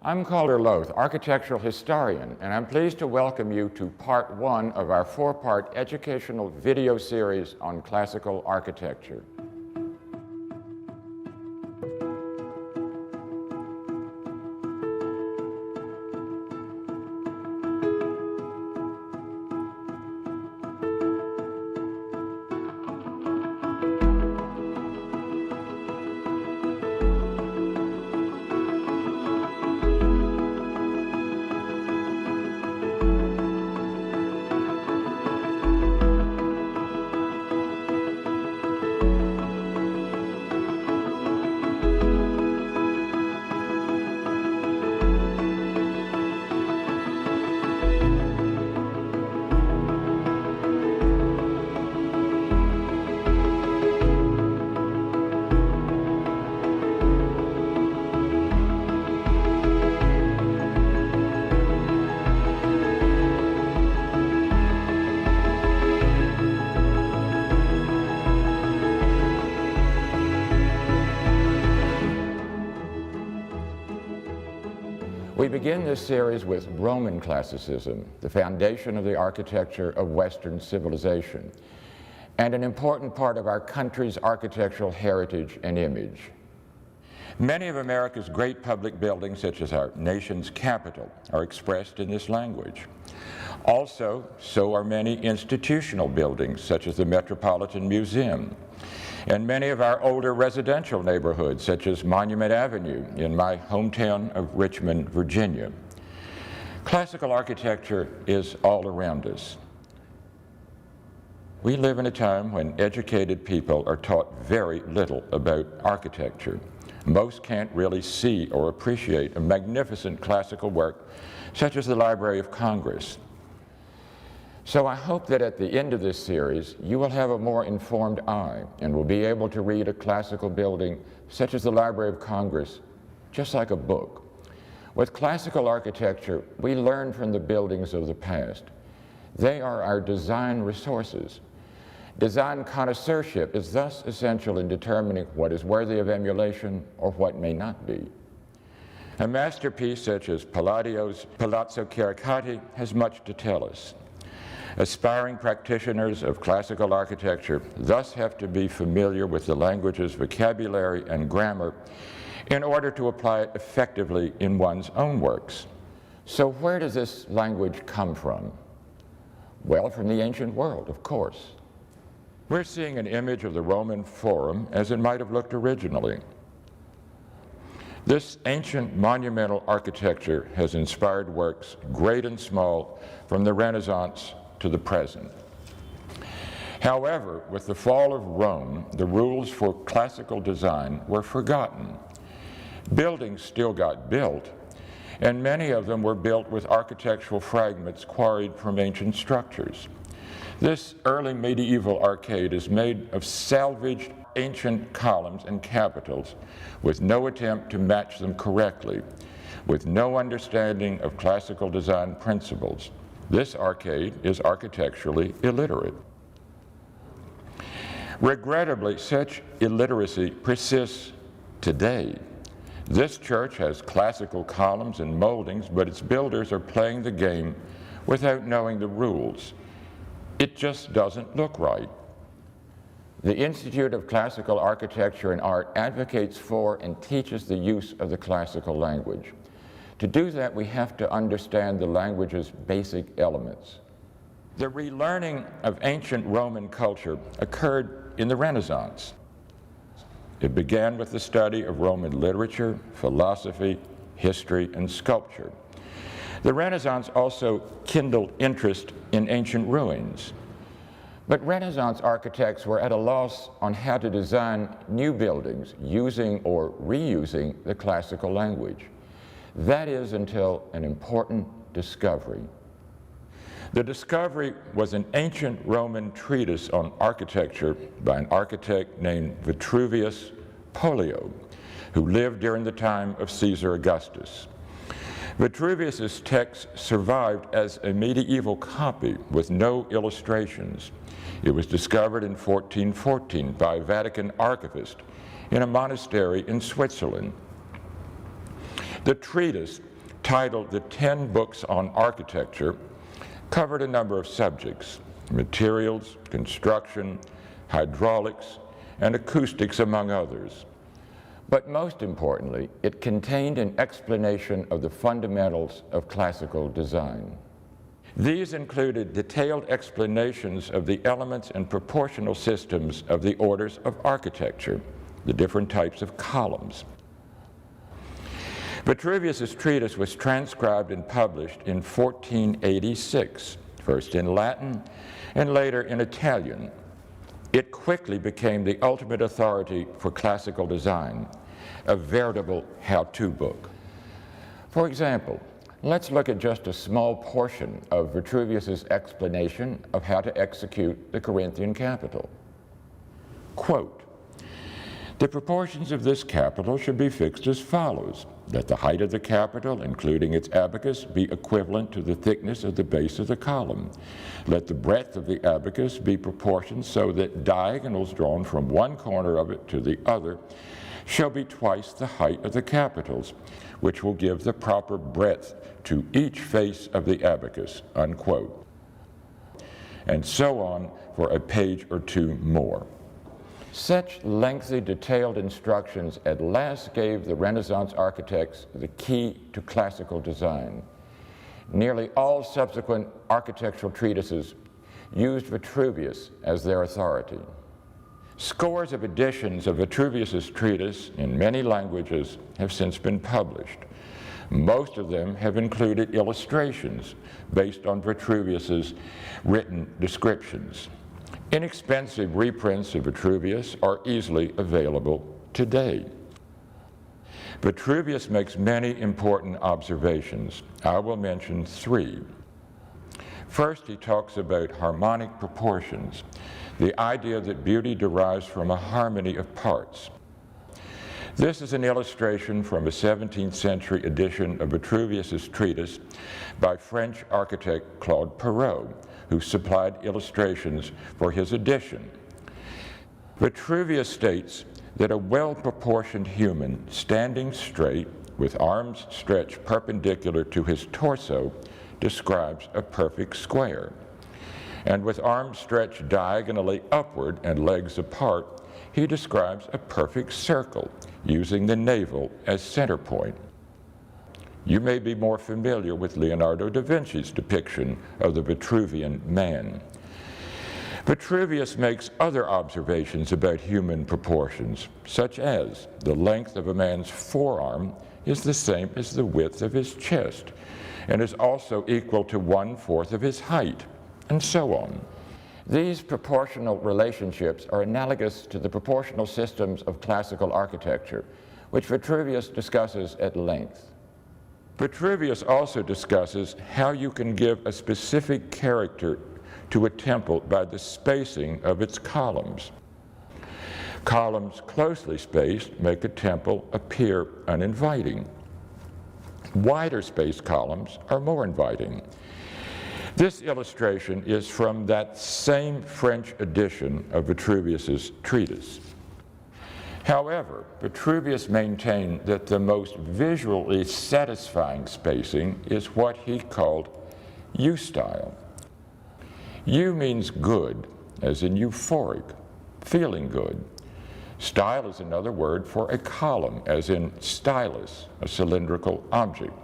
I'm Calder Loth, architectural historian, and I'm pleased to welcome you to part one of our four-part educational video series on classical architecture. We begin this series with Roman classicism, the foundation of the architecture of Western civilization, and an important part of our country's architectural heritage and image. Many of America's great public buildings, such as our nation's capital, are expressed in this language. Also, so are many institutional buildings, such as the Metropolitan Museum, and many of our older residential neighborhoods, such as Monument Avenue in my hometown of Richmond, Virginia. Classical architecture is all around us. We live in a time when educated people are taught very little about architecture. Most can't really see or appreciate a magnificent classical work, such as the Library of Congress. So I hope that at the end of this series, you will have a more informed eye and will be able to read a classical building such as the Library of Congress, just like a book. With classical architecture, we learn from the buildings of the past. They are our design resources. Design connoisseurship is thus essential in determining what is worthy of emulation or what may not be. A masterpiece such as Palladio's Palazzo Caracciati has much to tell us. Aspiring practitioners of classical architecture thus have to be familiar with the language's vocabulary and grammar in order to apply it effectively in one's own works. So where does this language come from? Well, from the ancient world, of course. We're seeing an image of the Roman Forum as it might have looked originally. This ancient monumental architecture has inspired works, great and small, from the Renaissance to the present. However, with the fall of Rome, the rules for classical design were forgotten. Buildings still got built, and many of them were built with architectural fragments quarried from ancient structures. This early medieval arcade is made of salvaged ancient columns and capitals with no attempt to match them correctly, with no understanding of classical design principles. This arcade is architecturally illiterate. Regrettably, such illiteracy persists today. This church has classical columns and moldings, but its builders are playing the game without knowing the rules. It just doesn't look right. The Institute of Classical Architecture and Art advocates for and teaches the use of the classical language. To do that, we have to understand the language's basic elements. The relearning of ancient Roman culture occurred in the Renaissance. It began with the study of Roman literature, philosophy, history, and sculpture. The Renaissance also kindled interest in ancient ruins. But Renaissance architects were at a loss on how to design new buildings using or reusing the classical language. That is until an important discovery. The discovery was an ancient Roman treatise on architecture by an architect named Vitruvius Pollio, who lived during the time of Caesar Augustus. Vitruvius's text survived as a medieval copy with no illustrations. It was discovered in 1414 by a Vatican archivist in a monastery in Switzerland. The treatise, titled The 10 Books on Architecture, covered a number of subjects: materials, construction, hydraulics, and acoustics, among others. But most importantly, it contained an explanation of the fundamentals of classical design. These included detailed explanations of the elements and proportional systems of the orders of architecture, the different types of columns. Vitruvius's treatise was transcribed and published in 1486, first in Latin and later in Italian. It quickly became the ultimate authority for classical design, a veritable how-to book. For example, let's look at just a small portion of Vitruvius's explanation of how to execute the Corinthian capital. Quote, "The proportions of this capital should be fixed as follows. Let the height of the capital, including its abacus, be equivalent to the thickness of the base of the column. Let the breadth of the abacus be proportioned so that diagonals drawn from one corner of it to the other shall be twice the height of the capitals, which will give the proper breadth to each face of the abacus," unquote. And so on for a page or two more. Such lengthy, detailed instructions at last gave the Renaissance architects the key to classical design. Nearly all subsequent architectural treatises used Vitruvius as their authority. Scores of editions of Vitruvius's treatise in many languages have since been published. Most of them have included illustrations based on Vitruvius's written descriptions. Inexpensive reprints of Vitruvius are easily available today. Vitruvius makes many important observations. I will mention three. First, he talks about harmonic proportions, the idea that beauty derives from a harmony of parts. This is an illustration from a 17th century edition of Vitruvius's treatise by French architect Claude Perrault, who supplied illustrations for his edition. Vitruvius states that a well-proportioned human standing straight with arms stretched perpendicular to his torso describes a perfect square, and with arms stretched diagonally upward and legs apart, he describes a perfect circle, using the navel as center point. You may be more familiar with Leonardo da Vinci's depiction of the Vitruvian man. Vitruvius makes other observations about human proportions, such as the length of a man's forearm is the same as the width of his chest, and is also equal to 1/4 of his height, and so on. These proportional relationships are analogous to the proportional systems of classical architecture, which Vitruvius discusses at length. Vitruvius also discusses how you can give a specific character to a temple by the spacing of its columns. Columns closely spaced make a temple appear uninviting. Wider spaced columns are more inviting. This illustration is from that same French edition of Vitruvius's treatise. However, Vitruvius maintained that the most visually satisfying spacing is what he called eustyle. Eu means good, as in euphoric, feeling good. Style is another word for a column, as in stylus, a cylindrical object.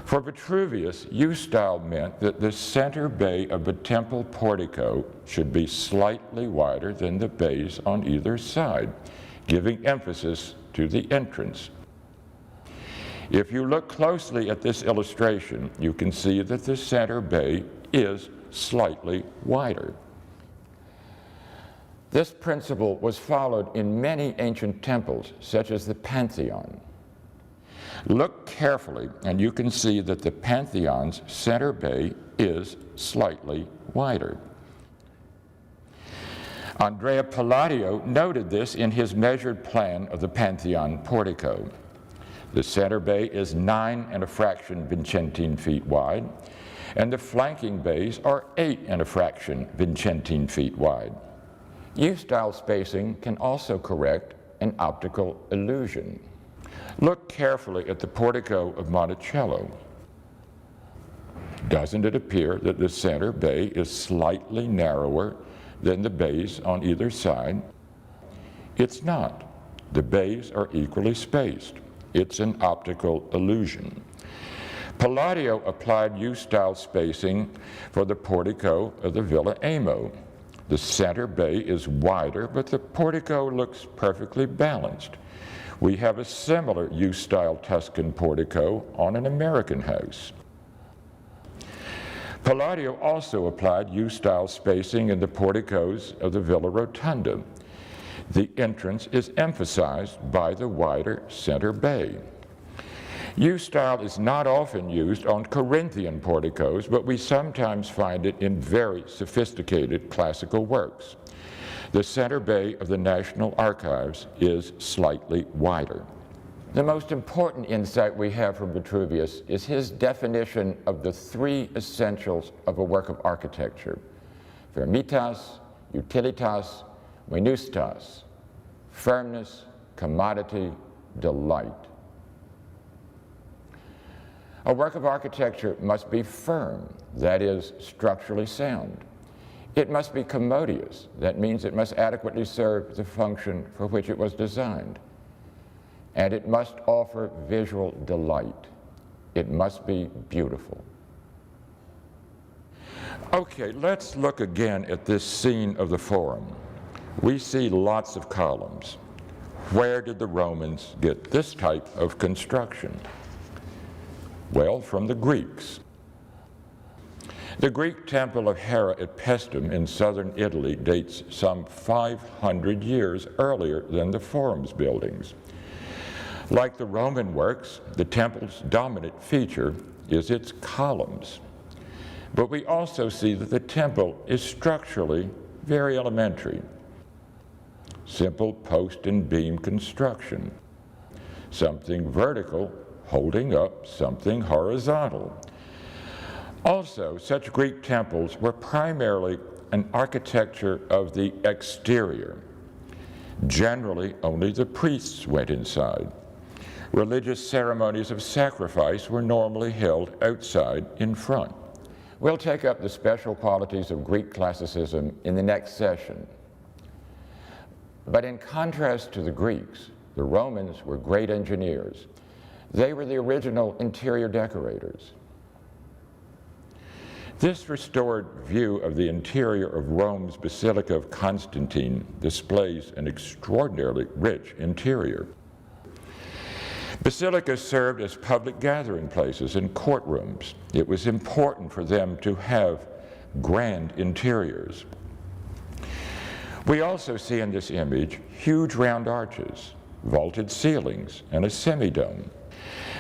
For Vitruvius, eustyle meant that the center bay of a temple portico should be slightly wider than the bays on either side, giving emphasis to the entrance. If you look closely at this illustration, you can see that the center bay is slightly wider. This principle was followed in many ancient temples, such as the Pantheon. Look carefully, and you can see that the Pantheon's center bay is slightly wider. Andrea Palladio noted this in his measured plan of the Pantheon portico. The center bay is 9 1/4 Vincentine feet wide, and the flanking bays are 8 1/4 Vincentine feet wide. Eustyle spacing can also correct an optical illusion. Look carefully at the portico of Monticello. Doesn't it appear that the center bay is slightly narrower than the bays on either side? It's not. The bays are equally spaced. It's an optical illusion. Palladio applied U-style spacing for the portico of the Villa Amo. The center bay is wider, but the portico looks perfectly balanced. We have a similar U-style Tuscan portico on an American house. Palladio also applied U-style spacing in the porticos of the Villa Rotunda. The entrance is emphasized by the wider center bay. U-style is not often used on Corinthian porticos, but we sometimes find it in very sophisticated classical works. The center bay of the National Archives is slightly wider. The most important insight we have from Vitruvius is his definition of the three essentials of a work of architecture: firmitas, utilitas, venustas, firmness, commodity, delight. A work of architecture must be firm, that is, structurally sound. It must be commodious, that means it must adequately serve the function for which it was designed. And it must offer visual delight. It must be beautiful. Okay, let's look again at this scene of the Forum. We see lots of columns. Where did the Romans get this type of construction? Well, from the Greeks. The Greek temple of Hera at Paestum in southern Italy dates some 500 years earlier than the Forum's buildings. Like the Roman works, the temple's dominant feature is its columns. But we also see that the temple is structurally very elementary. Simple post and beam construction. Something vertical holding up something horizontal. Also, such Greek temples were primarily an architecture of the exterior. Generally, only the priests went inside. Religious ceremonies of sacrifice were normally held outside in front. We'll take up the special qualities of Greek classicism in the next session. But in contrast to the Greeks, the Romans were great engineers. They were the original interior decorators. This restored view of the interior of Rome's Basilica of Constantine displays an extraordinarily rich interior. Basilicas served as public gathering places and courtrooms. It was important for them to have grand interiors. We also see in this image huge round arches, vaulted ceilings, and a semidome.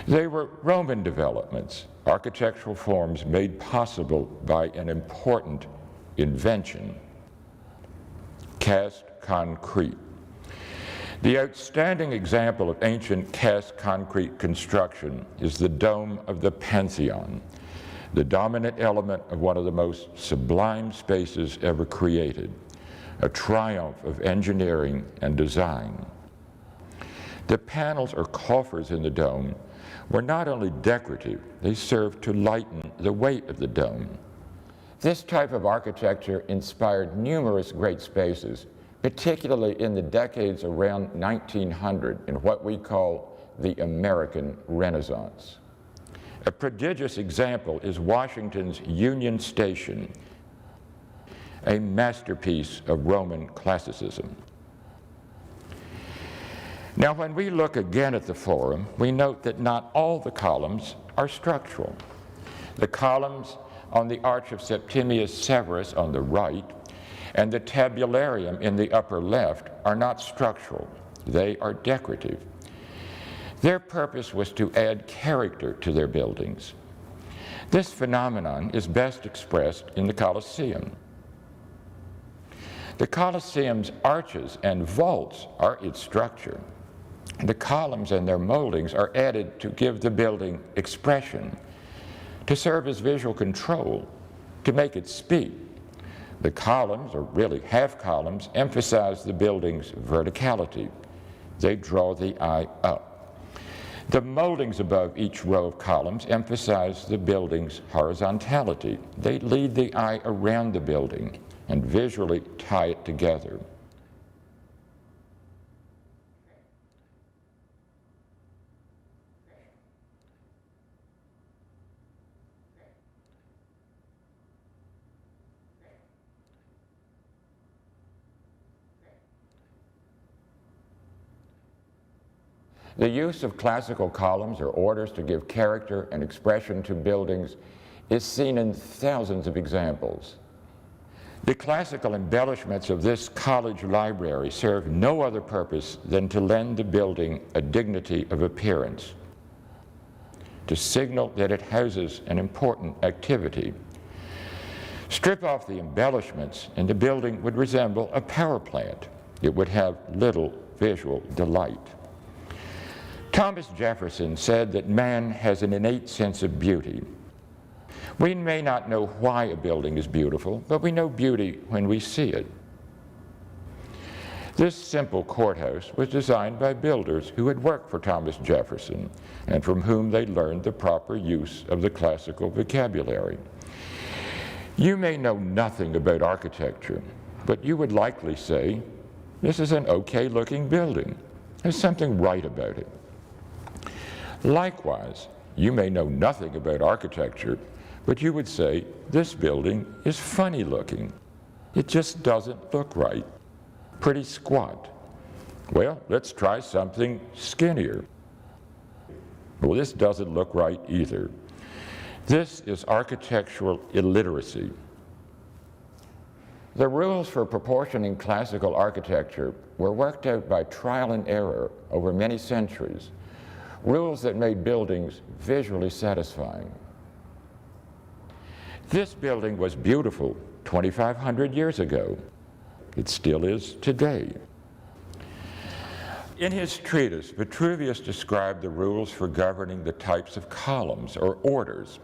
They were Roman developments, architectural forms made possible by an important invention: cast concrete. The outstanding example of ancient cast concrete construction is the dome of the Pantheon, the dominant element of one of the most sublime spaces ever created, a triumph of engineering and design. The panels or coffers in the dome were not only decorative, they served to lighten the weight of the dome. This type of architecture inspired numerous great spaces, particularly in the decades around 1900 in what we call the American Renaissance. A prodigious example is Washington's Union Station, a masterpiece of Roman classicism. Now, when we look again at the Forum, we note that not all the columns are structural. The columns on the Arch of Septimius Severus on the right and the tabularium in the upper left are not structural. They are decorative. Their purpose was to add character to their buildings. This phenomenon is best expressed in the Colosseum. The Colosseum's arches and vaults are its structure. The columns and their moldings are added to give the building expression, to serve as visual control, to make it speak. The columns, or really half columns, emphasize the building's verticality. They draw the eye up. The moldings above each row of columns emphasize the building's horizontality. They lead the eye around the building and visually tie it together. The use of classical columns or orders to give character and expression to buildings is seen in thousands of examples. The classical embellishments of this college library serve no other purpose than to lend the building a dignity of appearance, to signal that it houses an important activity. Strip off the embellishments and the building would resemble a power plant. It would have little visual delight. Thomas Jefferson said that man has an innate sense of beauty. We may not know why a building is beautiful, but we know beauty when we see it. This simple courthouse was designed by builders who had worked for Thomas Jefferson and from whom they learned the proper use of the classical vocabulary. You may know nothing about architecture, but you would likely say, this is an okay-looking building. There's something right about it. Likewise, you may know nothing about architecture, but you would say, this building is funny looking. It just doesn't look right. Pretty squat. Well, let's try something skinnier. Well, this doesn't look right either. This is architectural illiteracy. The rules for proportioning classical architecture were worked out by trial and error over many centuries, rules that made buildings visually satisfying. This building was beautiful 2,500 years ago. It still is today. In his treatise, Vitruvius described the rules for governing the types of columns or orders,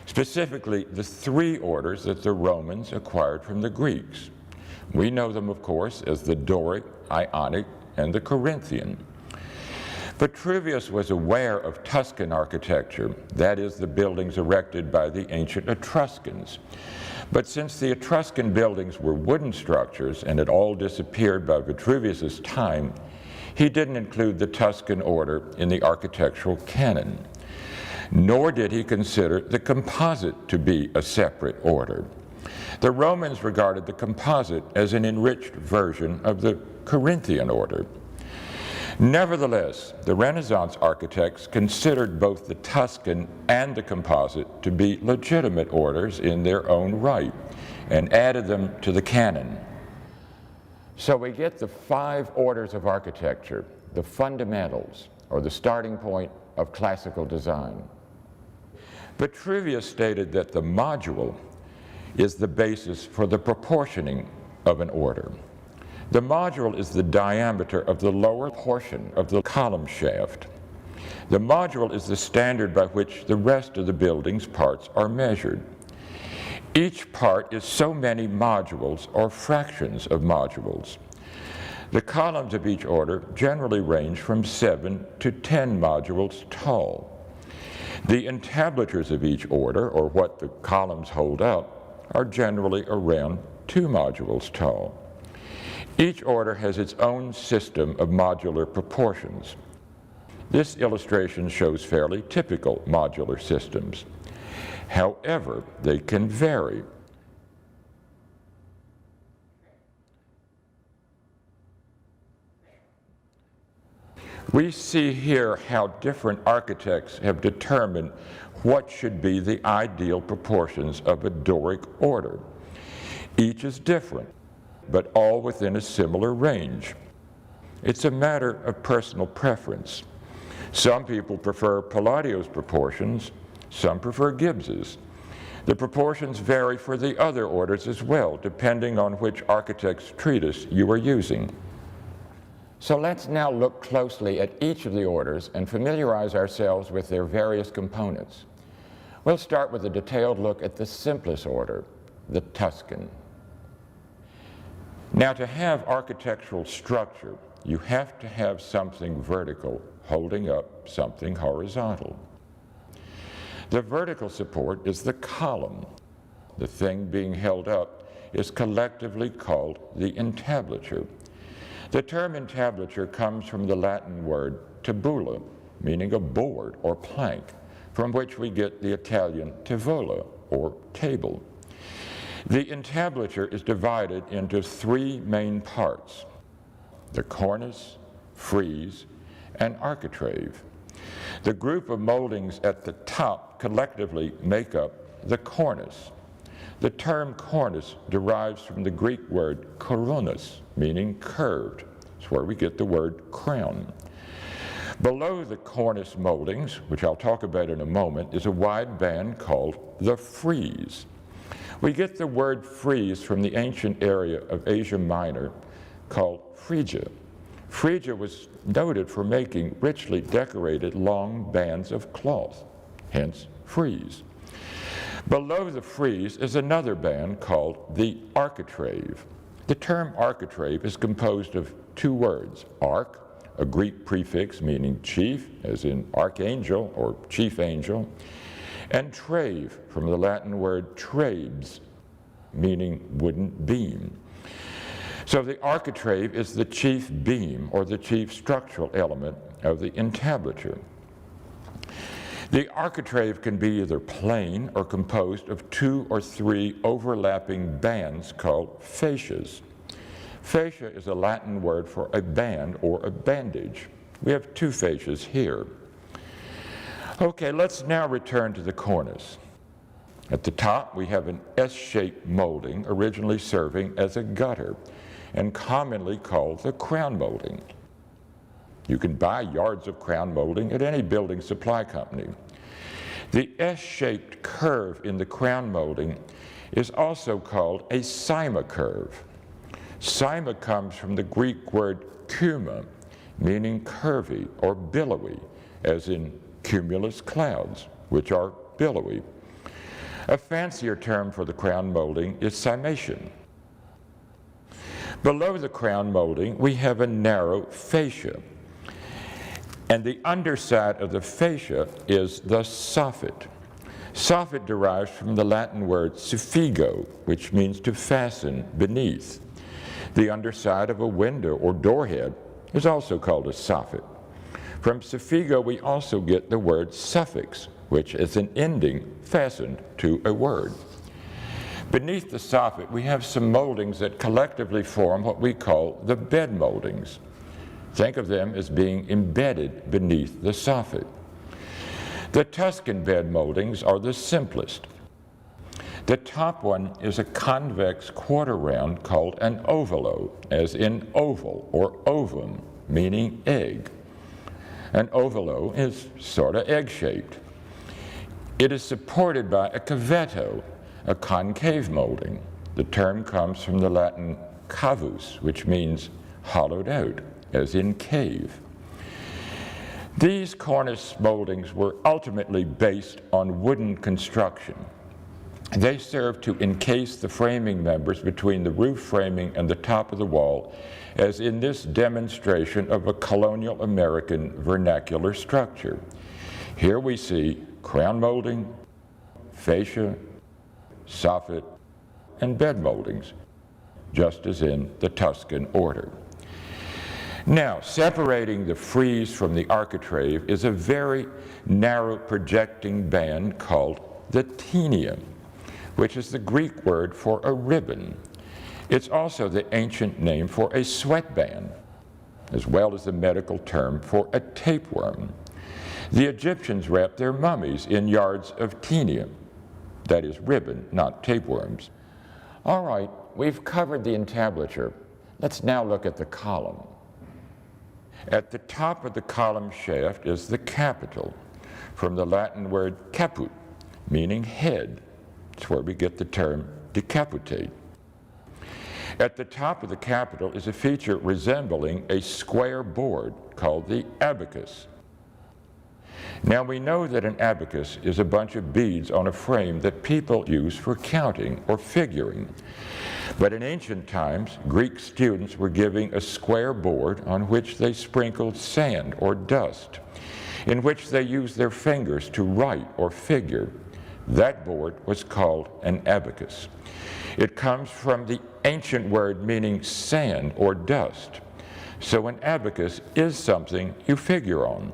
specifically the three orders that the Romans acquired from the Greeks. We know them, of course, as the Doric, Ionic, and the Corinthian. Vitruvius was aware of Tuscan architecture, that is, the buildings erected by the ancient Etruscans. But since the Etruscan buildings were wooden structures and had all disappeared by Vitruvius's time, he didn't include the Tuscan order in the architectural canon. Nor did he consider the composite to be a separate order. The Romans regarded the composite as an enriched version of the Corinthian order. Nevertheless, the Renaissance architects considered both the Tuscan and the composite to be legitimate orders in their own right and added them to the canon. So we get the 5 orders of architecture, the fundamentals, or the starting point of classical design. Vitruvius stated that the module is the basis for the proportioning of an order. The module is the diameter of the lower portion of the column shaft. The module is the standard by which the rest of the building's parts are measured. Each part is so many modules or fractions of modules. The columns of each order generally range from 7 to 10 modules tall. The entablatures of each order, or what the columns hold up, are generally around 2 modules tall. Each order has its own system of modular proportions. This illustration shows fairly typical modular systems. However, they can vary. We see here how different architects have determined what should be the ideal proportions of a Doric order. Each is different, but all within a similar range. It's a matter of personal preference. Some people prefer Palladio's proportions, some prefer Gibbs's. The proportions vary for the other orders as well, depending on which architect's treatise you are using. So let's now look closely at each of the orders and familiarize ourselves with their various components. We'll start with a detailed look at the simplest order, the Tuscan. Now, to have architectural structure, you have to have something vertical holding up something horizontal. The vertical support is the column. The thing being held up is collectively called the entablature. The term entablature comes from the Latin word tabula, meaning a board or plank, from which we get the Italian tavola, or table. The entablature is divided into three main parts: the cornice, frieze, and architrave. The group of moldings at the top collectively make up the cornice. The term cornice derives from the Greek word korounos, meaning curved. It's where we get the word crown. Below the cornice moldings, which I'll talk about in a moment, is a wide band called the frieze. We get the word frieze from the ancient area of Asia Minor called Phrygia. Phrygia was noted for making richly decorated long bands of cloth, hence frieze. Below the frieze is another band called the architrave. The term architrave is composed of two words: arch, a Greek prefix meaning chief, as in archangel or chief angel, and trave, from the Latin word traves, meaning wooden beam. So the architrave is the chief beam or the chief structural element of the entablature. The architrave can be either plain or composed of two or three overlapping bands called fascias. Fascia is a Latin word for a band or a bandage. We have two fascias here. Okay, let's now return to the cornice. At the top we have an S-shaped molding originally serving as a gutter and commonly called the crown molding. You can buy yards of crown molding at any building supply company. The S-shaped curve in the crown molding is also called a cyma curve. Cyma comes from the Greek word cuma, meaning curvy or billowy, as in cumulus clouds, which are billowy. A fancier term for the crown molding is cymation. Below the crown molding, we have a narrow fascia, and the underside of the fascia is the soffit. Soffit derives from the Latin word suffigo, which means to fasten beneath. The underside of a window or doorhead is also called a soffit. From suffigo, we also get the word suffix, which is an ending fastened to a word. Beneath the soffit, we have some moldings that collectively form what we call the bed moldings. Think of them as being embedded beneath the soffit. The Tuscan bed moldings are the simplest. The top one is a convex quarter round called an ovolo, as in oval or ovum, meaning egg. An ovolo is sort of egg-shaped. It is supported by a cavetto, a concave molding. The term comes from the Latin cavus, which means hollowed out, as in cave. These cornice moldings were ultimately based on wooden construction. They served to encase the framing members between the roof framing and the top of the wall, as in this demonstration of a colonial American vernacular structure. Here we see crown molding, fascia, soffit, and bed moldings, just as in the Tuscan order. Now, separating the frieze from the architrave is a very narrow projecting band called the taenium, which is the Greek word for a ribbon. It's also the ancient name for a sweatband, as well as the medical term for a tapeworm. The Egyptians wrapped their mummies in yards of taenium, that is ribbon, not tapeworms. All right, we've covered the entablature. Let's now look at the column. At the top of the column shaft is the capital, from the Latin word caput, meaning head. It's where we get the term decapitate. At the top of the capital is a feature resembling a square board called the abacus. Now we know that an abacus is a bunch of beads on a frame that people use for counting or figuring. But in ancient times, Greek students were given a square board on which they sprinkled sand or dust, in which they used their fingers to write or figure. That board was called an abacus. It comes from the ancient word meaning sand or dust. So an abacus is something you figure on.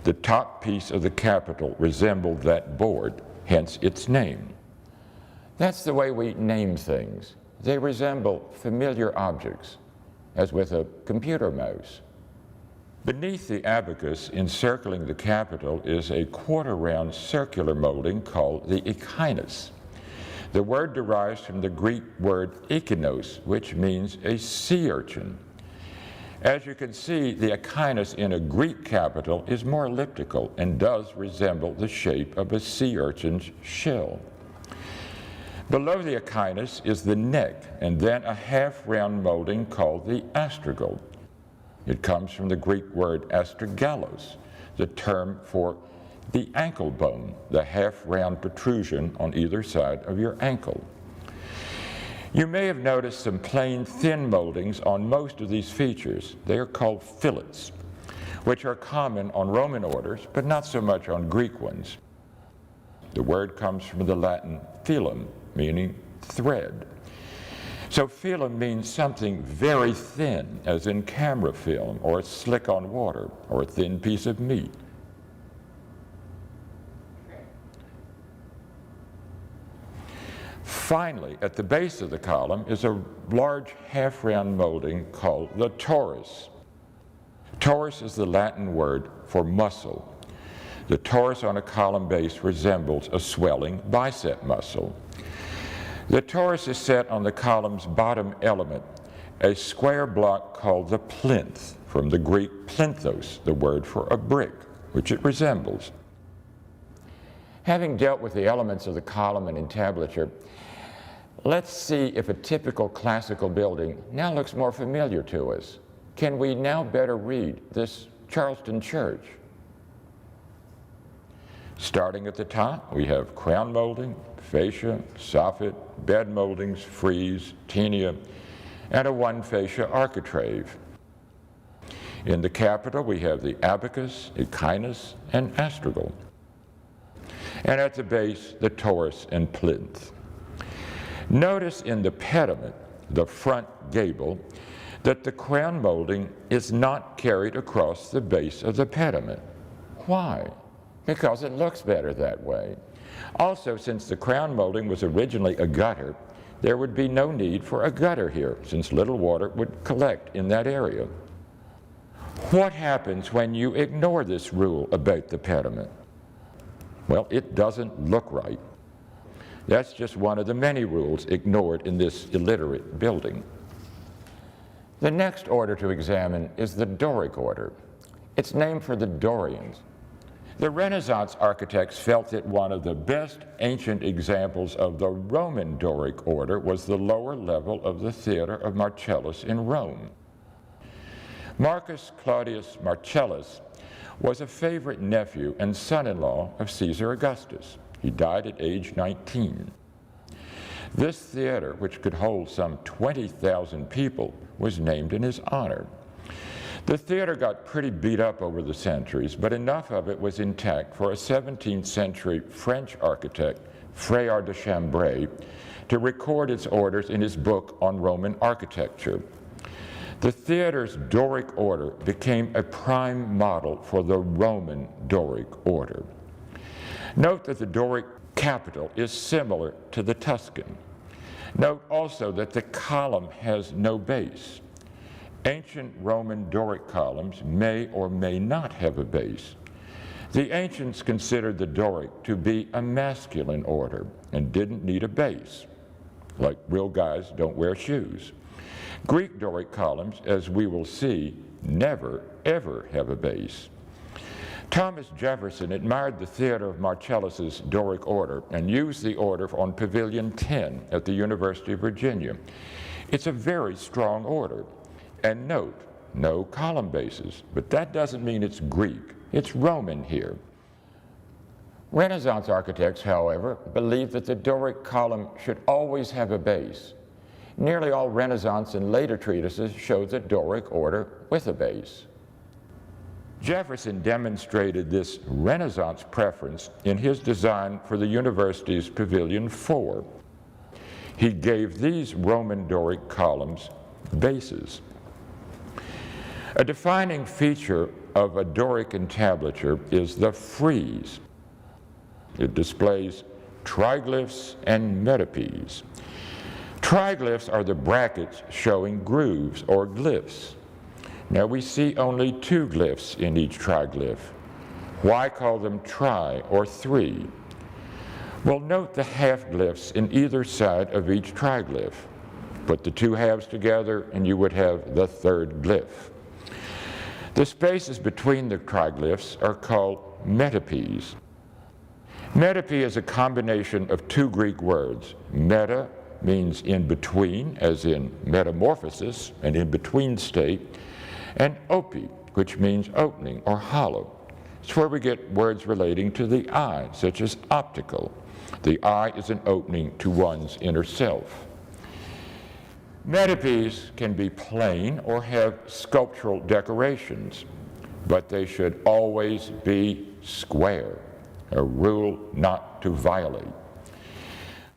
The top piece of the capital resembled that board, hence its name. That's the way we name things. They resemble familiar objects, as with a computer mouse. Beneath the abacus encircling the capital is a quarter-round circular molding called the echinus. The word derives from the Greek word echinos, which means a sea urchin. As you can see, the echinus in a Greek capital is more elliptical and does resemble the shape of a sea urchin's shell. Below the echinus is the neck, and then a half-round molding called the astragal. It comes from the Greek word astragalos, the term for the ankle bone, the half-round protrusion on either side of your ankle. You may have noticed some plain thin moldings on most of these features. They are called fillets, which are common on Roman orders, but not so much on Greek ones. The word comes from the Latin filum, meaning thread. So filum means something very thin, as in camera film, or a slick on water, or a thin piece of meat. Finally, at the base of the column is a large half-round molding called the torus. Torus is the Latin word for muscle. The torus on a column base resembles a swelling bicep muscle. The torus is set on the column's bottom element, a square block called the plinth, from the Greek plinthos, the word for a brick, which it resembles. Having dealt with the elements of the column and entablature, let's see if a typical classical building now looks more familiar to us. Can we now better read this Charleston church? Starting at the top, we have crown molding, fascia, soffit, bed moldings, frieze, tinea, and a one fascia architrave. In the capital, we have the abacus, echinus, and astragal. And at the base, the torus and plinth. Notice in the pediment, the front gable, that the crown molding is not carried across the base of the pediment. Why? Because it looks better that way. Also, since the crown molding was originally a gutter, there would be no need for a gutter here, since little water would collect in that area. What happens when you ignore this rule about the pediment? Well, it doesn't look right. That's just one of the many rules ignored in this illiterate building. The next order to examine is the Doric order. It's named for the Dorians. The Renaissance architects felt that one of the best ancient examples of the Roman Doric order was the lower level of the theater of Marcellus in Rome. Marcus Claudius Marcellus was a favorite nephew and son-in-law of Caesar Augustus. He died at age 19. This theater, which could hold some 20,000 people, was named in his honor. The theater got pretty beat up over the centuries, but enough of it was intact for a 17th century French architect, Frère de Chambray, to record its orders in his book on Roman architecture. The theater's Doric order became a prime model for the Roman Doric order. Note that the Doric capital is similar to the Tuscan. Note also that the column has no base. Ancient Roman Doric columns may or may not have a base. The ancients considered the Doric to be a masculine order and didn't need a base. Like real guys don't wear shoes. Greek Doric columns, as we will see, never ever have a base. Thomas Jefferson admired the theater of Marcellus's Doric order and used the order on Pavilion 10 at the University of Virginia. It's a very strong order. And note, no column bases, but that doesn't mean it's Greek. It's Roman here. Renaissance architects, however, believed that the Doric column should always have a base. Nearly all Renaissance and later treatises show the Doric order with a base. Jefferson demonstrated this Renaissance preference in his design for the university's Pavilion 4. He gave these Roman Doric columns bases. A defining feature of a Doric entablature is the frieze. It displays triglyphs and metopes. Triglyphs are the brackets showing grooves or glyphs. Now we see only 2 glyphs in each triglyph. Why call them tri or 3? Well, note the half glyphs in either side of each triglyph. Put the 2 halves together and you would have the 3rd glyph. The spaces between the triglyphs are called metopes. Metope is a combination of 2 Greek words. Meta means in between, as in metamorphosis, an in-between state, and opi, which means opening or hollow. It's where we get words relating to the eye, such as optical. The eye is an opening to one's inner self. Metopes can be plain or have sculptural decorations, but they should always be square, a rule not to violate.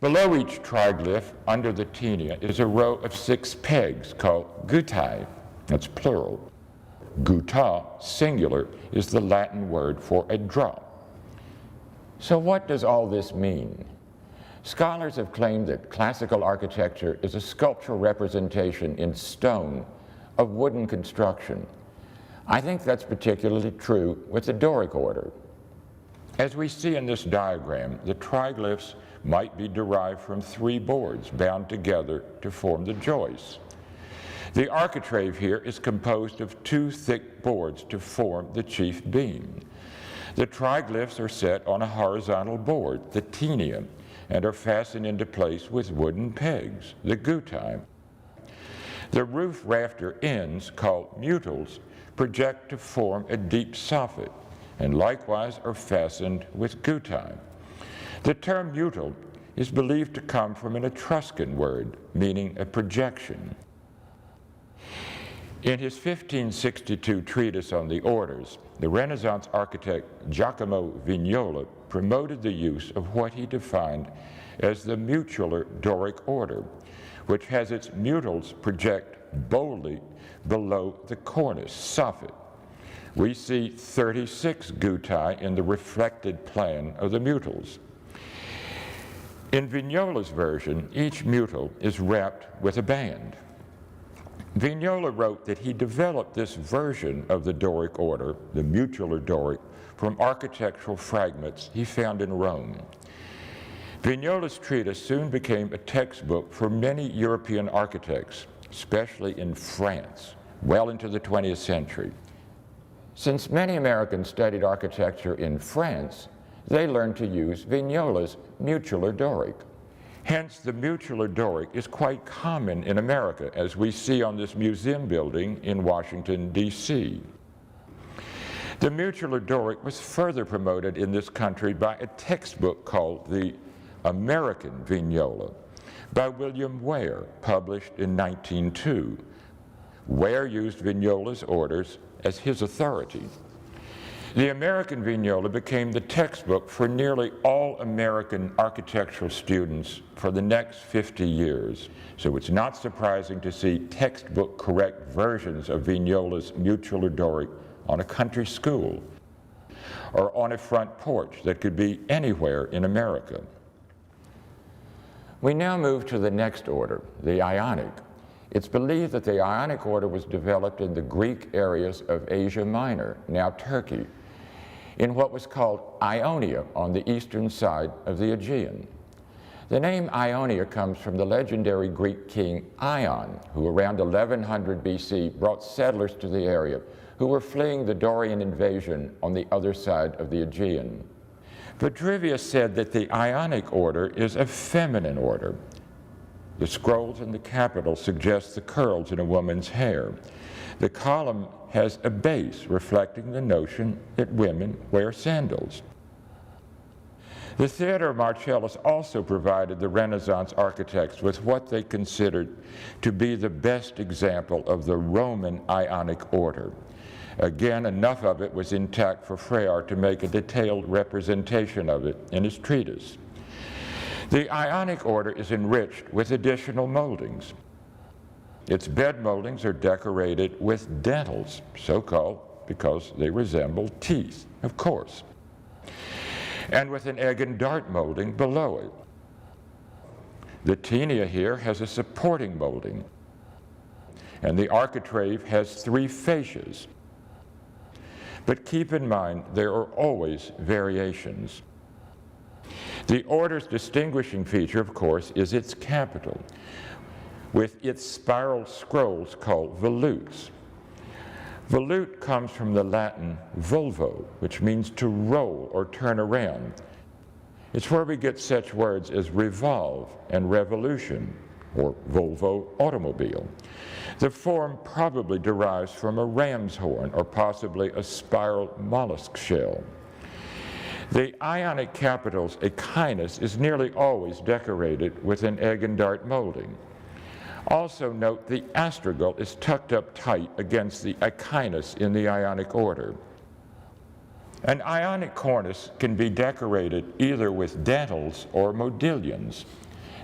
Below each triglyph, under the tinea, is a row of 6 pegs called guttae. That's plural. Gutta, singular, is the Latin word for a drop. So what does all this mean? Scholars have claimed that classical architecture is a sculptural representation in stone of wooden construction. I think that's particularly true with the Doric order. As we see in this diagram, the triglyphs might be derived from 3 boards bound together to form the joists. The architrave here is composed of 2 thick boards to form the chief beam. The triglyphs are set on a horizontal board, the tinea, and are fastened into place with wooden pegs, the guttae. The roof rafter ends, called mutils, project to form a deep soffit, and likewise are fastened with guttae. The term mutil is believed to come from an Etruscan word, meaning a projection. In his 1562 treatise on the orders, the Renaissance architect Giacomo Vignola promoted the use of what he defined as the mutular Doric order, which has its mutils project boldly below the cornice, soffit. We see 36 guttae in the reflected plan of the mutils. In Vignola's version, each mutil is wrapped with a band. Vignola wrote that he developed this version of the Doric order, the mutular Doric, from architectural fragments he found in Rome. Vignola's treatise soon became a textbook for many European architects, especially in France, well into the 20th century. Since many Americans studied architecture in France, they learned to use Vignola's mutular Doric. Hence, the mutular Doric is quite common in America, as we see on this museum building in Washington, D.C. The mutular Doric was further promoted in this country by a textbook called the American Vignola by William Ware, published in 1902. Ware used Vignola's orders as his authority. The American Vignola became the textbook for nearly all American architectural students for the next 50 years. So it's not surprising to see textbook correct versions of Vignola's mutular Doric on a country school or on a front porch that could be anywhere in America. We now move to the next order, the Ionic. It's believed that the Ionic order was developed in the Greek areas of Asia Minor, now Turkey, in what was called Ionia on the eastern side of the Aegean. The name Ionia comes from the legendary Greek king Ion, who around 1100 BC brought settlers to the area who were fleeing the Dorian invasion on the other side of the Aegean. Vitruvius said that the Ionic order is a feminine order. The scrolls in the capital suggest the curls in a woman's hair. The column has a base reflecting the notion that women wear sandals. The Theatre of Marcellus also provided the Renaissance architects with what they considered to be the best example of the Roman Ionic order. Again, enough of it was intact for Freyr to make a detailed representation of it in his treatise. The Ionic order is enriched with additional moldings. Its bed moldings are decorated with dentils, so-called because they resemble teeth, of course, and with an egg and dart molding below it. The tinea here has a supporting molding, and the architrave has 3 fascias. But keep in mind, there are always variations. The order's distinguishing feature, of course, is its capital, with its spiral scrolls called volutes. Volute comes from the Latin volvo, which means to roll or turn around. It's where we get such words as revolve and revolution, or Volvo automobile. The form probably derives from a ram's horn or possibly a spiral mollusk shell. The Ionic capital's echinus is nearly always decorated with an egg and dart molding. Also note the Astragal is tucked up tight against the echinus in the Ionic order. An Ionic cornice can be decorated either with dentils or modillions.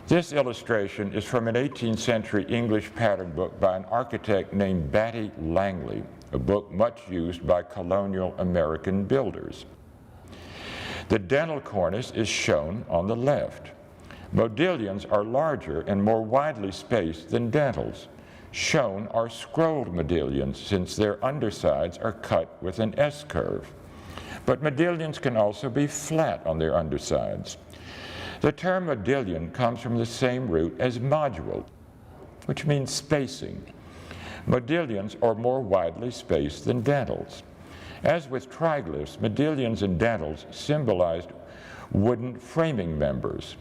This illustration is from an 18th century English pattern book by an architect named Batty Langley, a book much used by colonial American builders. The dentil cornice is shown on the left. Modillions are larger and more widely spaced than dentils. Shown are scrolled modillions, since their undersides are cut with an S-curve. But modillions can also be flat on their undersides. The term modillion comes from the same root as module, which means spacing. Modillions are more widely spaced than dentils. As with triglyphs, modillions and dentils symbolized wooden framing members.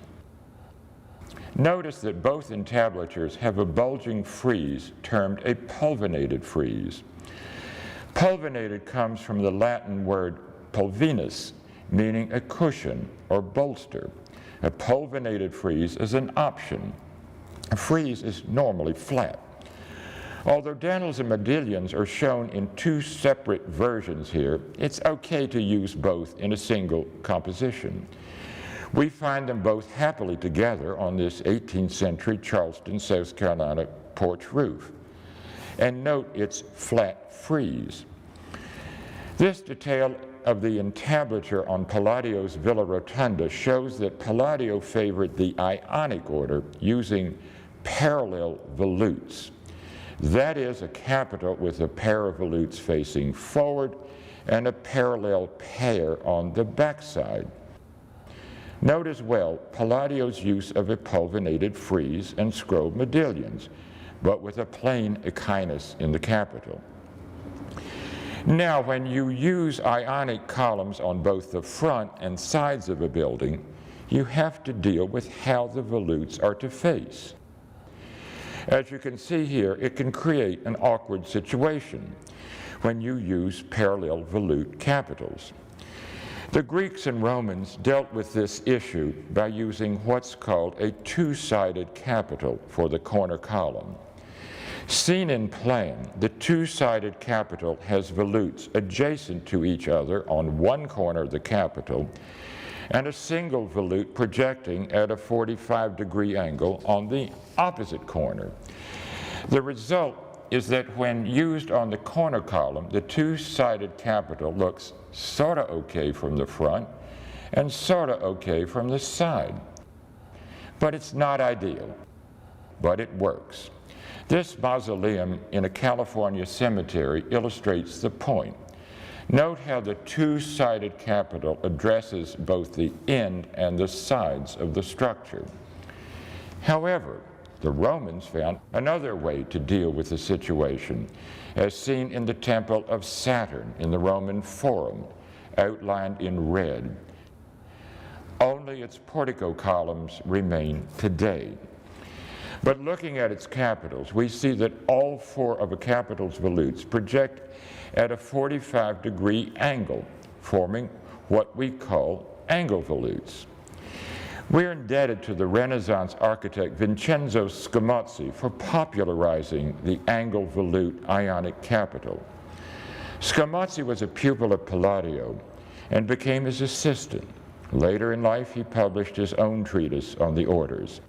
Notice that both entablatures have a bulging frieze termed a pulvinated frieze. Pulvinated comes from the Latin word pulvinus, meaning a cushion or bolster. A pulvinated frieze is an option. A frieze is normally flat. Although dentils and modillions are shown in 2 separate versions here, it's okay to use both in a single composition. We find them both happily together on this 18th century Charleston, South Carolina porch roof. And note its flat frieze. This detail of the entablature on Palladio's Villa Rotunda shows that Palladio favored the Ionic order using parallel volutes. That is, a capital with a pair of volutes facing forward and a parallel pair on the backside. Note as well Palladio's use of a pulvinated frieze and scrolled modillions, but with a plain echinus in the capital. Now, when you use Ionic columns on both the front and sides of a building, you have to deal with how the volutes are to face. As you can see here, it can create an awkward situation when you use parallel volute capitals. The Greeks and Romans dealt with this issue by using what's called a 2-sided capital for the corner column. Seen in plan, the 2-sided capital has volutes adjacent to each other on one corner of the capital and a single volute projecting at a 45-degree angle on the opposite corner. The result is that when used on the corner column, the 2-sided capital looks sort of okay from the front and sort of okay from the side. But it's not ideal, but it works. This mausoleum in a California cemetery illustrates the point. Note how the 2-sided capital addresses both the end and the sides of the structure. However, the Romans found another way to deal with the situation, as seen in the Temple of Saturn in the Roman Forum, outlined in red. Only its portico columns remain today. But looking at its capitals, we see that all 4 of a capital's volutes project at a 45-degree angle, forming what we call angle volutes. We're indebted to the Renaissance architect Vincenzo Scamozzi for popularizing the angle-volute Ionic capital. Scamozzi was a pupil of Palladio and became his assistant. Later in life, he published his own treatise on the orders.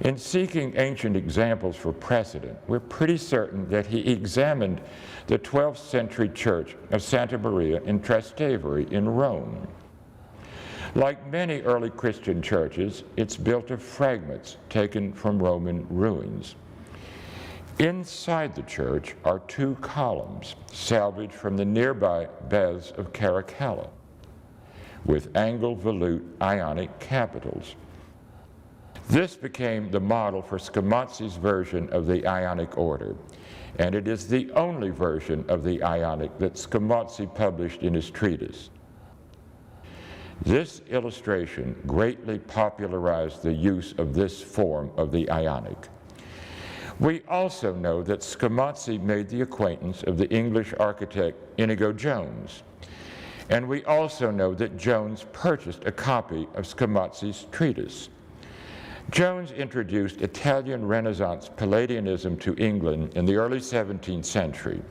In seeking ancient examples for precedent, we're pretty certain that he examined the 12th century church of Santa Maria in Trastevere in Rome. Like many early Christian churches, it's built of fragments taken from Roman ruins. Inside the church are two columns salvaged from the nearby baths of Caracalla with angle-volute Ionic capitals. This became the model for Scamozzi's version of the Ionic order, and it is the only version of the Ionic that Scamozzi published in his treatise. This illustration greatly popularized the use of this form of the Ionic. We also know that Scamozzi made the acquaintance of the English architect Inigo Jones, and we also know that Jones purchased a copy of Scamozzi's treatise. Jones introduced Italian Renaissance Palladianism to England in the early 17th century.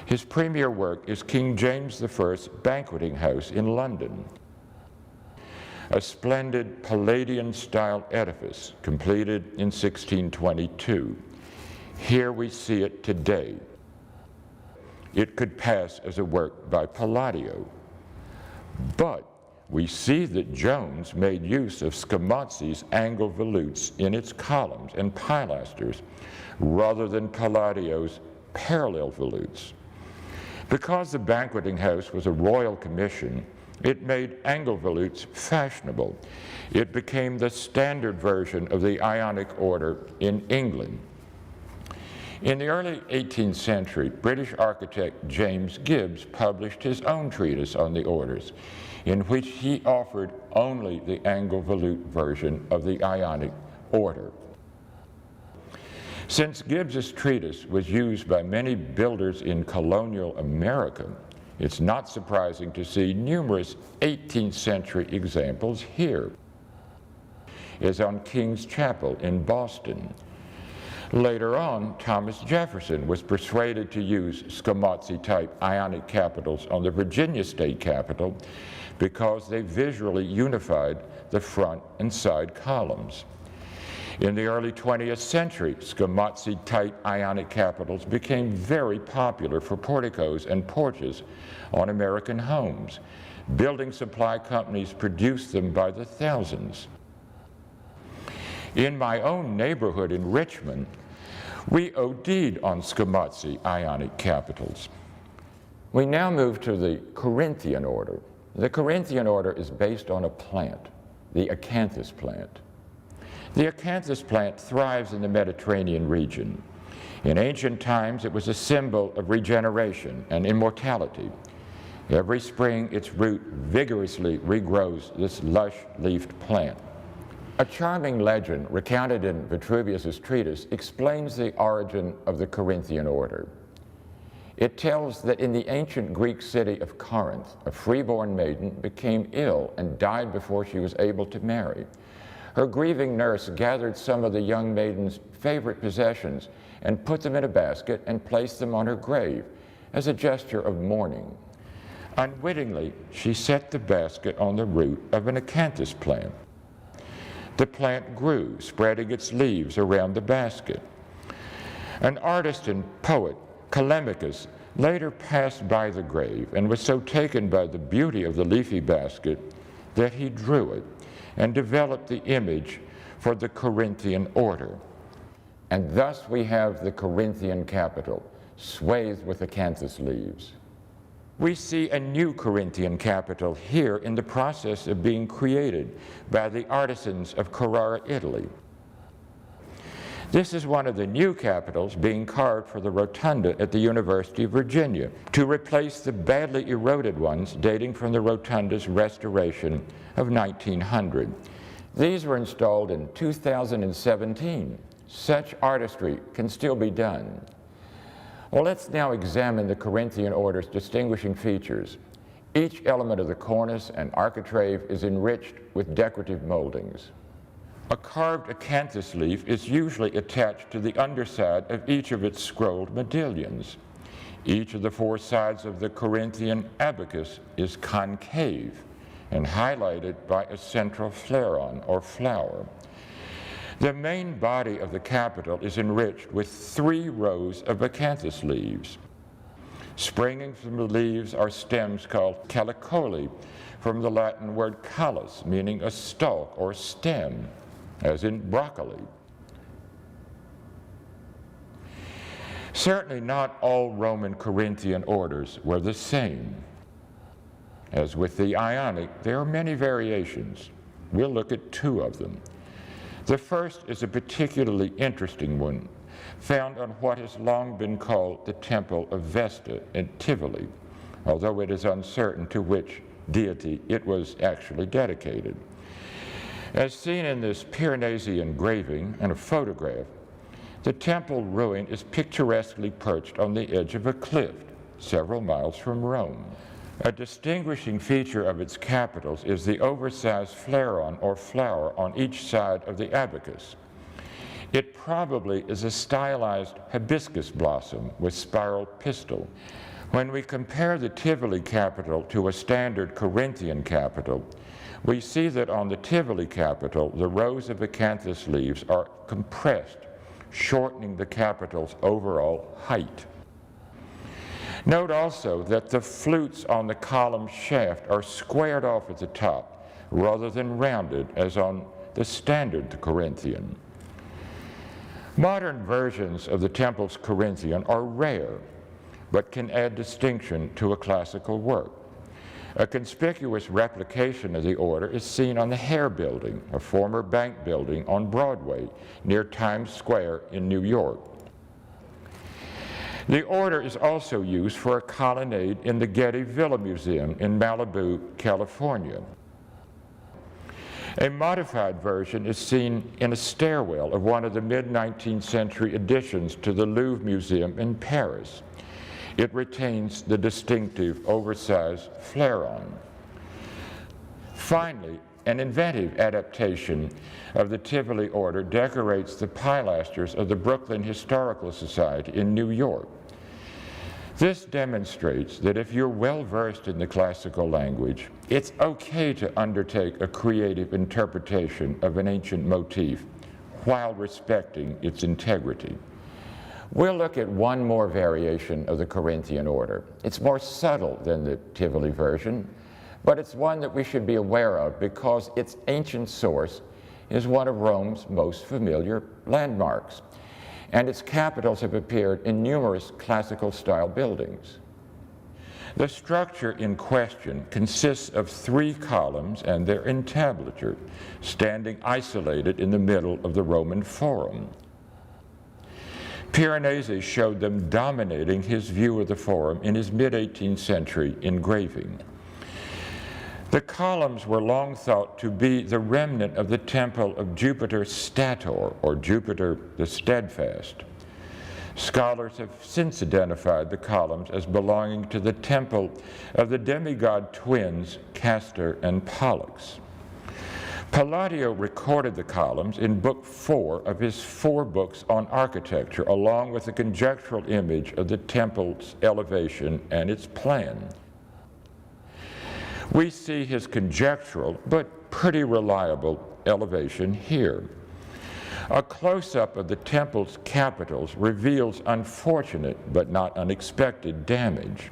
His premier work is King James I's Banqueting House in London, a splendid Palladian-style edifice completed in 1622. Here we see it today. It could pass as a work by Palladio, but we see that Jones made use of Scamozzi's angle-volutes in its columns and pilasters rather than Palladio's parallel volutes. Because the banqueting house was a royal commission, it made angle-volutes fashionable. It became the standard version of the Ionic order in England. In the early 18th century, British architect James Gibbs published his own treatise on the orders, in which he offered only the angle-volute version of the Ionic order. Since Gibbs's treatise was used by many builders in colonial America, it's not surprising to see numerous 18th century examples here, as on King's Chapel in Boston. Later on, Thomas Jefferson was persuaded to use Scamozzi-type Ionic capitals on the Virginia state capitol because they visually unified the front and side columns. In the early 20th century, Scamozzi-type Ionic capitals became very popular for porticos and porches on American homes. Building supply companies produced them by the thousands. In my own neighborhood in Richmond, we OD'd on Scamozzi Ionic capitals. We now move to the Corinthian order. The Corinthian order is based on a plant, the acanthus plant. The acanthus plant thrives in the Mediterranean region. In ancient times, it was a symbol of regeneration and immortality. Every spring, its root vigorously regrows this lush-leafed plant. A charming legend recounted in Vitruvius's treatise explains the origin of the Corinthian order. It tells that in the ancient Greek city of Corinth, a freeborn maiden became ill and died before she was able to marry. Her grieving nurse gathered some of the young maiden's favorite possessions and put them in a basket and placed them on her grave as a gesture of mourning. Unwittingly, she set the basket on the root of an acanthus plant. The plant grew, spreading its leaves around the basket. An artist and poet, Callimachus, later passed by the grave and was so taken by the beauty of the leafy basket that he drew it and developed the image for the Corinthian order. And thus we have the Corinthian capital, swathed with acanthus leaves. We see a new Corinthian capital here in the process of being created by the artisans of Carrara, Italy. This is one of the new capitals being carved for the rotunda at the University of Virginia to replace the badly eroded ones dating from the rotunda's restoration of 1900. These were installed in 2017. Such artistry can still be done. Well, let's now examine the Corinthian order's distinguishing features. Each element of the cornice and architrave is enriched with decorative moldings. A carved acanthus leaf is usually attached to the underside of each of its scrolled modillions. Each of the four sides of the Corinthian abacus is concave and highlighted by a central fleuron or flower. The main body of the capital is enriched with 3 rows of acanthus leaves. Springing from the leaves are stems called calicoli, from the Latin word callus, meaning a stalk or stem, as in broccoli. Certainly not all Roman Corinthian orders were the same. As with the Ionic, there are many variations. We'll look at 2 of them. The first is a particularly interesting one, found on what has long been called the Temple of Vesta in Tivoli, although it is uncertain to which deity it was actually dedicated. As seen in this Piranesi engraving and a photograph, the temple ruin is picturesquely perched on the edge of a cliff, several miles from Rome. A distinguishing feature of its capitals is the oversized fleuron or flower on each side of the abacus. It probably is a stylized hibiscus blossom with spiral pistil. When we compare the Tivoli capital to a standard Corinthian capital, we see that on the Tivoli capital, the rows of acanthus leaves are compressed, shortening the capital's overall height. Note also that the flutes on the column shaft are squared off at the top rather than rounded as on the standard Corinthian. Modern versions of the temple's Corinthian are rare, but can add distinction to a classical work. A conspicuous replication of the order is seen on the Hare Building, a former bank building on Broadway near Times Square in New York. The order is also used for a colonnade in the Getty Villa Museum in Malibu, California. A modified version is seen in a stairwell of one of the mid-19th century additions to the Louvre Museum in Paris. It retains the distinctive oversized fleuron. Finally, an inventive adaptation of the Tivoli order decorates the pilasters of the Brooklyn Historical Society in New York. This demonstrates that if you're well versed in the classical language, it's okay to undertake a creative interpretation of an ancient motif while respecting its integrity. We'll look at one more variation of the Corinthian order. It's more subtle than the Tivoli version, but it's one that we should be aware of because its ancient source is one of Rome's most familiar landmarks, and its capitals have appeared in numerous classical-style buildings. The structure in question consists of 3 columns and their entablature, standing isolated in the middle of the Roman Forum. Piranesi showed them dominating his view of the Forum in his mid-18th century engraving. The columns were long thought to be the remnant of the temple of Jupiter Stator, or Jupiter the Steadfast. Scholars have since identified the columns as belonging to the temple of the demigod twins Castor and Pollux. Palladio recorded the columns in Book 4 of his 4 books on architecture, along with a conjectural image of the temple's elevation and its plan. We see his conjectural, but pretty reliable elevation here. A close-up of the temple's capitals reveals unfortunate but not unexpected damage.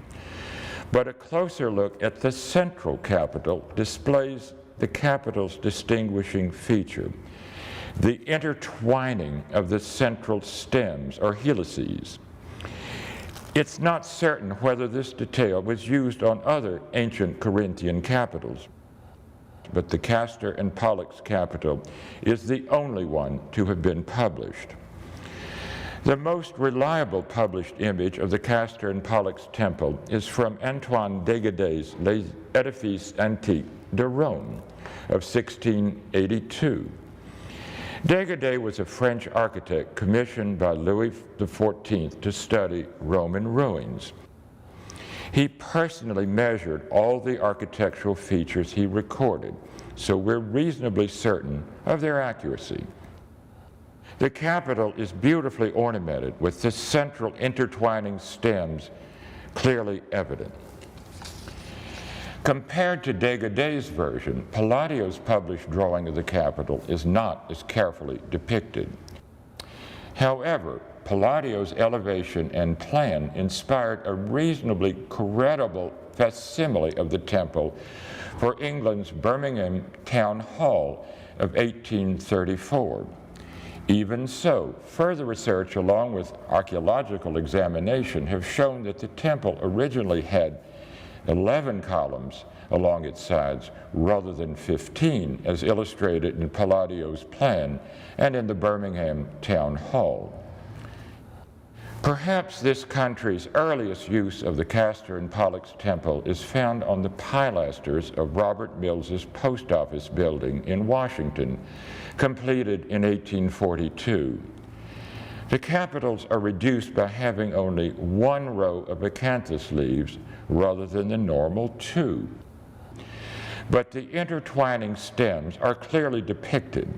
But a closer look at the central capital displays the capital's distinguishing feature, the intertwining of the central stems or helices. It's not certain whether this detail was used on other ancient Corinthian capitals, but the Castor and Pollux capital is the only one to have been published. The most reliable published image of the Castor and Pollux temple is from Antoine Dégadé's Les Édifices Antiques de Rome of 1682. Dégadé was a French architect commissioned by Louis XIV to study Roman ruins. He personally measured all the architectural features he recorded, so we're reasonably certain of their accuracy. The Capitol is beautifully ornamented with the central intertwining stems clearly evident. Compared to Degaday's version, Palladio's published drawing of the Capitol is not as carefully depicted. However, Palladio's elevation and plan inspired a reasonably credible facsimile of the temple for England's Birmingham Town Hall of 1834. Even so, further research along with archaeological examination have shown that the temple originally had 11 columns along its sides rather than 15, as illustrated in Palladio's plan and in the Birmingham Town Hall. Perhaps this country's earliest use of the Castor and Pollux temple is found on the pilasters of Robert Mills's post office building in Washington, completed in 1842. The capitals are reduced by having only one row of acanthus leaves rather than the normal two. But the intertwining stems are clearly depicted.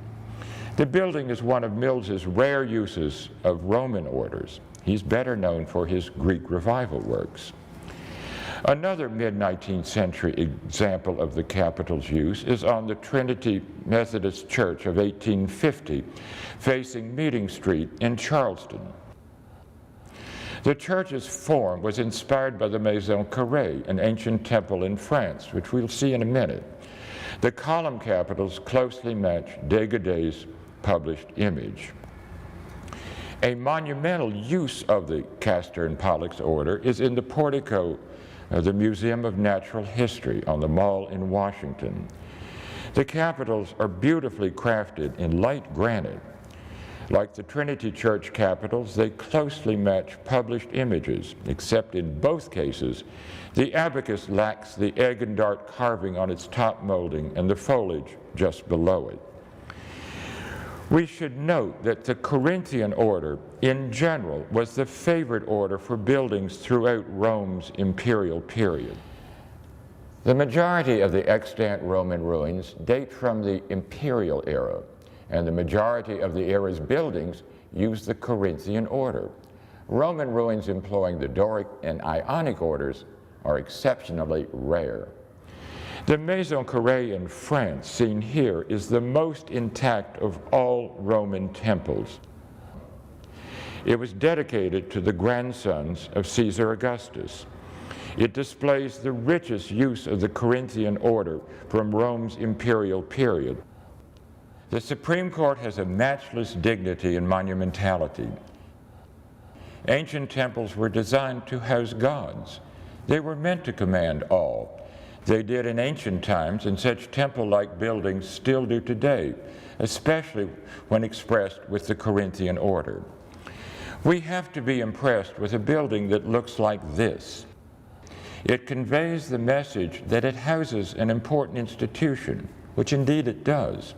The building is one of Mills's rare uses of Roman orders. He's better known for his Greek revival works. Another mid-19th century example of the Capitol's use is on the Trinity Methodist Church of 1850, facing Meeting Street in Charleston. The church's form was inspired by the Maison Carrée, an ancient temple in France, which we'll see in a minute. The column capitals closely match Degaday's published image. A monumental use of the Castor and Pollux order is in the portico of the Museum of Natural History on the Mall in Washington. The capitals are beautifully crafted in light granite. Like the Trinity Church capitals, they closely match published images, except in both cases, the abacus lacks the egg and dart carving on its top molding and the foliage just below it. We should note that the Corinthian order, in general, was the favorite order for buildings throughout Rome's imperial period. The majority of the extant Roman ruins date from the imperial era, and the majority of the era's buildings use the Corinthian order. Roman ruins employing the Doric and Ionic orders are exceptionally rare. The Maison Carrée in France, seen here, is the most intact of all Roman temples. It was dedicated to the grandsons of Caesar Augustus. It displays the richest use of the Corinthian order from Rome's imperial period. The Supreme Court has a matchless dignity and monumentality. Ancient temples were designed to house gods. They were meant to command all. They did in ancient times, and such temple-like buildings still do today, especially when expressed with the Corinthian order. We have to be impressed with a building that looks like this. It conveys the message that it houses an important institution, which indeed it does.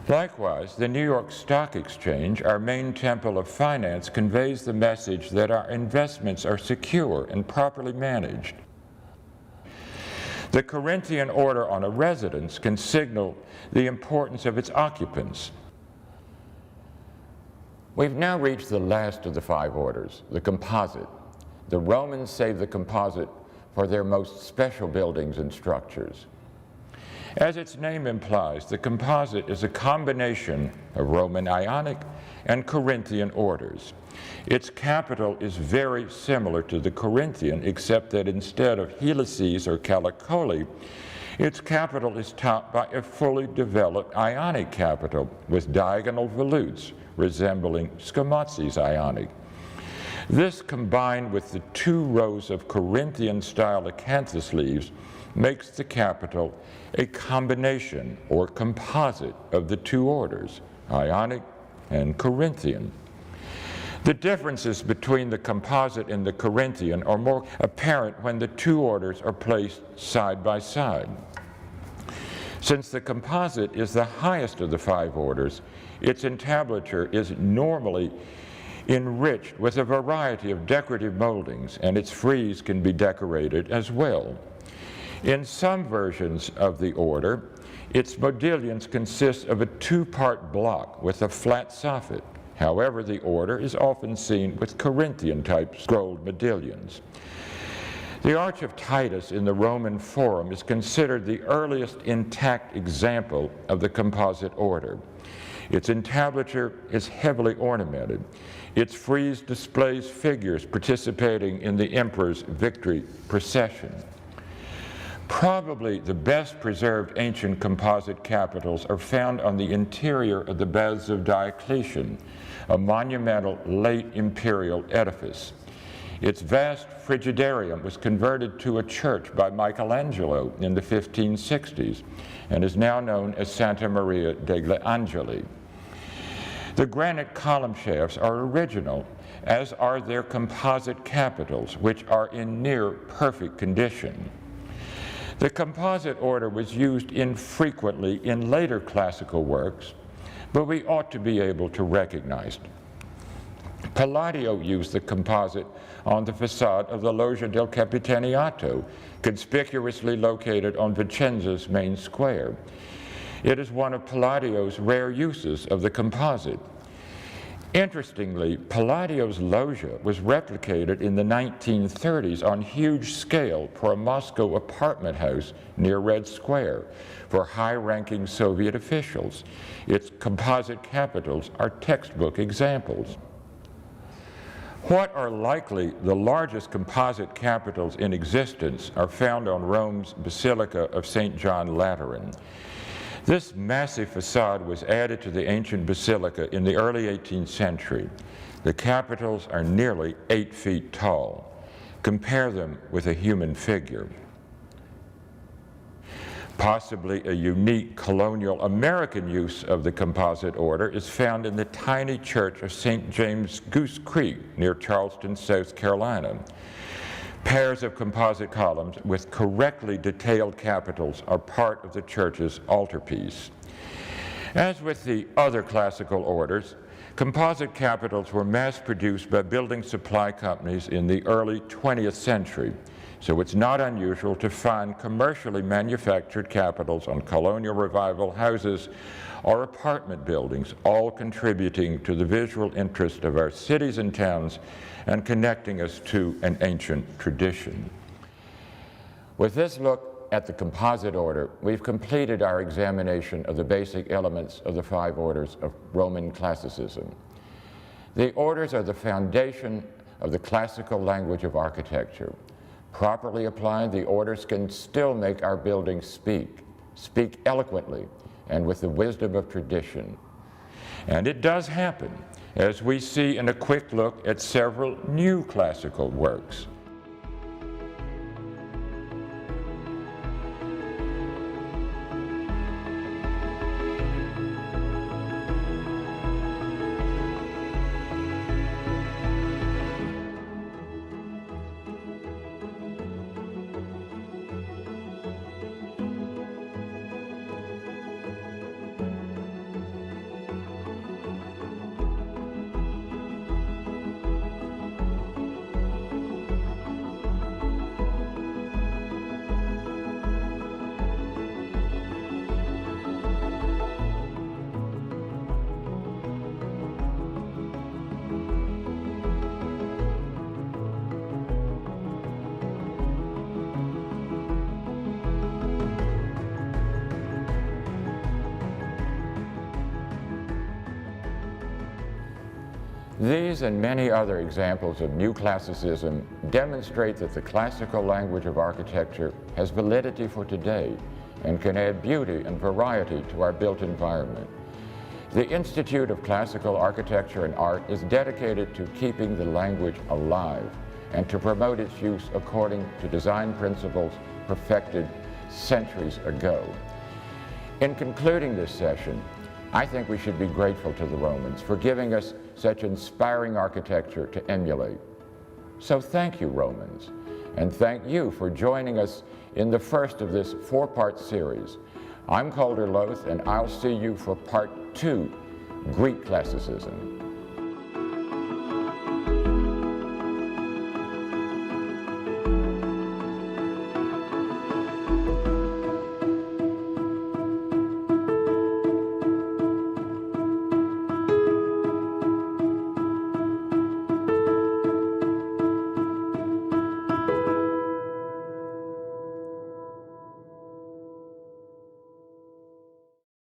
Likewise, the New York Stock Exchange, our main temple of finance, conveys the message that our investments are secure and properly managed. The Corinthian order on a residence can signal the importance of its occupants. We've now reached the last of the five orders, the composite. The Romans saved the composite for their most special buildings and structures. As its name implies, the composite is a combination of Roman Ionic and Corinthian orders. Its capital is very similar to the Corinthian, except that instead of helices or calicoli, its capital is topped by a fully developed Ionic capital with diagonal volutes resembling Scamozzi's Ionic. This, combined with the two rows of Corinthian-style acanthus leaves, makes the capital a combination or composite of the two orders, Ionic and Corinthian. The differences between the composite and the Corinthian are more apparent when the two orders are placed side by side. Since the composite is the highest of the five orders, its entablature is normally enriched with a variety of decorative moldings, and its frieze can be decorated as well. In some versions of the order, its modillions consist of a two-part block with a flat soffit. However, the order is often seen with Corinthian-type scrolled modillions. The Arch of Titus in the Roman Forum is considered the earliest intact example of the composite order. Its entablature is heavily ornamented. Its frieze displays figures participating in the emperor's victory procession. Probably the best preserved ancient composite capitals are found on the interior of the Baths of Diocletian, a monumental late imperial edifice. Its vast frigidarium was converted to a church by Michelangelo in the 1560s and is now known as Santa Maria degli Angeli. The granite column shafts are original, as are their composite capitals, which are in near perfect condition. The composite order was used infrequently in later classical works, but we ought to be able to recognize it. Palladio used the composite on the facade of the Loggia del Capitaniato, conspicuously located on Vicenza's main square. It is one of Palladio's rare uses of the composite. Interestingly, Palladio's loggia was replicated in the 1930s on huge scale for a Moscow apartment house near Red Square for high-ranking Soviet officials. Its composite capitals are textbook examples. What are likely the largest composite capitals in existence are found on Rome's Basilica of St. John Lateran. This massive facade was added to the ancient basilica in the early 18th century. The capitals are nearly 8 feet tall. Compare them with a human figure. Possibly a unique colonial American use of the composite order is found in the tiny church of St. James Goose Creek near Charleston, South Carolina. Pairs of composite columns with correctly detailed capitals are part of the church's altarpiece. As with the other classical orders, composite capitals were mass-produced by building supply companies in the early 20th century, so it's not unusual to find commercially manufactured capitals on colonial revival houses or apartment buildings, all contributing to the visual interest of our cities and towns and connecting us to an ancient tradition. With this look at the composite order, we've completed our examination of the basic elements of the 5 orders of Roman classicism. The orders are the foundation of the classical language of architecture. Properly applied, the orders can still make our buildings speak eloquently and with the wisdom of tradition. And it does happen, as we see in a quick look at several new classical works. These and many other examples of new classicism demonstrate that the classical language of architecture has validity for today and can add beauty and variety to our built environment. The Institute of Classical Architecture and Art is dedicated to keeping the language alive and to promote its use according to design principles perfected centuries ago. In concluding this session, I think we should be grateful to the Romans for giving us such inspiring architecture to emulate. So thank you, Romans, and thank you for joining us in the first of this 4-part series. I'm Calder Loth, and I'll see you for Part 2, Greek Classicism.